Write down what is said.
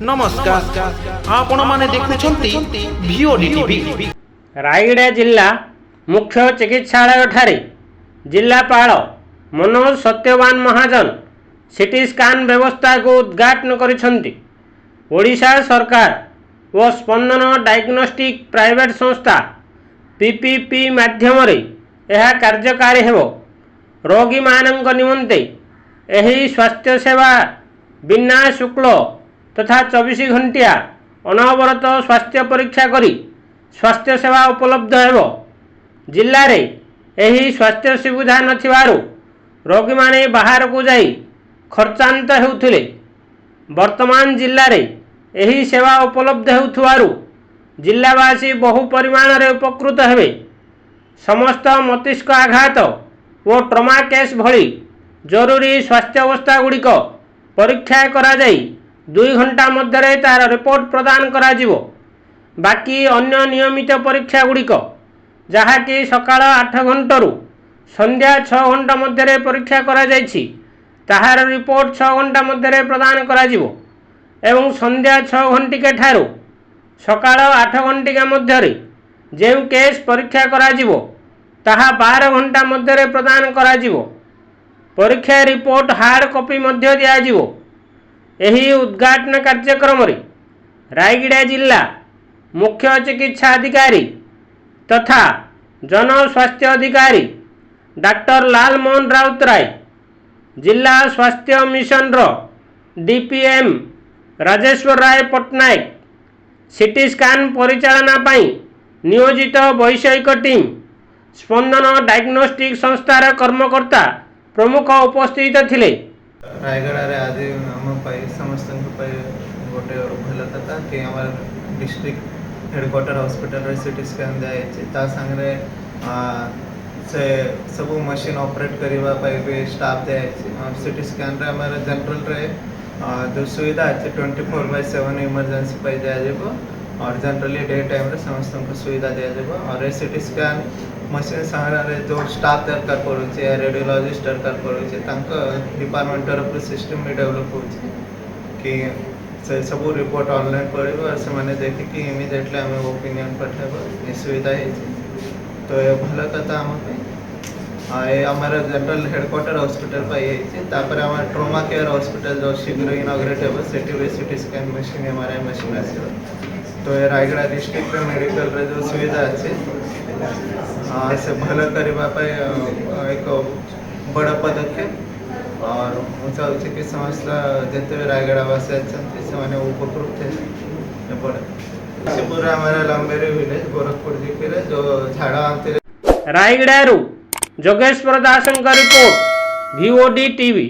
नमस्कार आपण माने देखुछंती भिओडी टीवी। रायगड़ा जिला मुख्य चिकित्सालय ठारे जिलापाल मनोज सत्यवान महाजन सीटी स्कान व्यवस्था को उद्घाटन करिसंती। ओडिशा सरकार व स्पंदन डायग्नोस्टिक प्राइवेट संस्था पीपीपी माध्यम रे यह कार्यकारी हेबो। रोगी मानक निमंते एही स्वास्थ्य सेवा बिना शुल्क तथा 24 घंटिया अनवरत स्वास्थ्य परीक्षा करी स्वास्थ्य सेवा उपलब्ध हेबो। जिल्ला रे एही स्वास्थ्य सुविधा नथिबारु रोगी माने बाहर को जाई खर्चांत हेउथिले। वर्तमान जिल्ला रे एही सेवा उपलब्ध हेउथुवारु जिल्लावासी बहु परिमाण रे उपकृत हेबे। समस्त मस्तिष्क आघात व ट्रमा केस भली जरूरी स्वास्थ्य अवस्था गुड़िक परीक्षा करा जाई 2 घंटा मध्य तार रिपोर्ट प्रदान करा जिवो। बाकी अन्य नियमित परीक्षा गुड़िक जहाँकि सकाळ 8 घंटू संध्या 6 घंटा मध्य परीक्षा करा जाइछि ताहार रिपोर्ट 6 घंटा मध्य प्रदान करा जिवो एवं संध्या 6 घंटिके ठारू सकाळ 8 घंटिका मध्य जो केस परीक्षा करा जिवो ताहा 12 घंटा मध्य प्रदान करा जिवो। परीक्षा रिपोर्ट हार्ड कॉपी मध्य दिया जिवो। एही उद्घाटन कार्यक्रम रे रायगड़ा जिला मुख्य चिकित्सा अधिकारी तथा जन स्वास्थ्य अधिकारी डॉक्टर लाल मोहन राउतराय, जिला स्वास्थ्य मिशन रो डीपीएम राजेश्वर राय पटनायक, सीटी स्कान परिचालना पाई नियोजित वैषयिक टीम, स्पंदन डायग्नोस्टिक संस्थार कर्मकर्ता प्रमुख उपस्थित थिले। रायगड़ा रे आज हम समस्त गोटे भल कथा कि हमार डिस्ट्रिक्ट हेडक्वार्टर हॉस्पिटल रे सीटी स्कैन दिया संगे से सब मशीन ऑपरेट करने भी स्टाफ दिया। सीटी स्कैन रे हमारे जनरल रे जो सुविधा अच्छे 24/7 इमरजेंसी पाई दिया और जनरली डे टाइम रे समस्त को सुविधा दिया। और सीटी स्कैन मशीन सारे जो स्टाफ दरकार पड़े रेडियोलॉजिस्ट दरकार पड़े डिपार्टमेंट तरफ सिस्टम भी डेवलप हो कि से सब रिपोर्ट ऑनलाइन पड़े और से देखिए इमिडिएटली आम ओपिनियन पठेब ये सुविधा है। तो ये भल कथा आम जनरल हेडक्वार्टर हॉस्पिटल पाई आम ट्रोमा केयर हॉस्पिटल जो शीघ्र इनॉग्रेट हो CT scan machine MRI machine आस। तो ये रायगड़ा डिस्ट्रिक्ट मेडिकल रे जो सुविधा अच्छे से भल करने एक बड़ पदक्षेप और मुझे चाहूँगी कि समस्त जिते भी रायगड़ावासी अच्छे से उपकृत थे पड़े पूरा हमारा लंबेरी विलेज गोरखपुर जिले जो झाड़ा रायगड़ा जोगेश्वर दास रिपोर्ट भिओडी टीवी।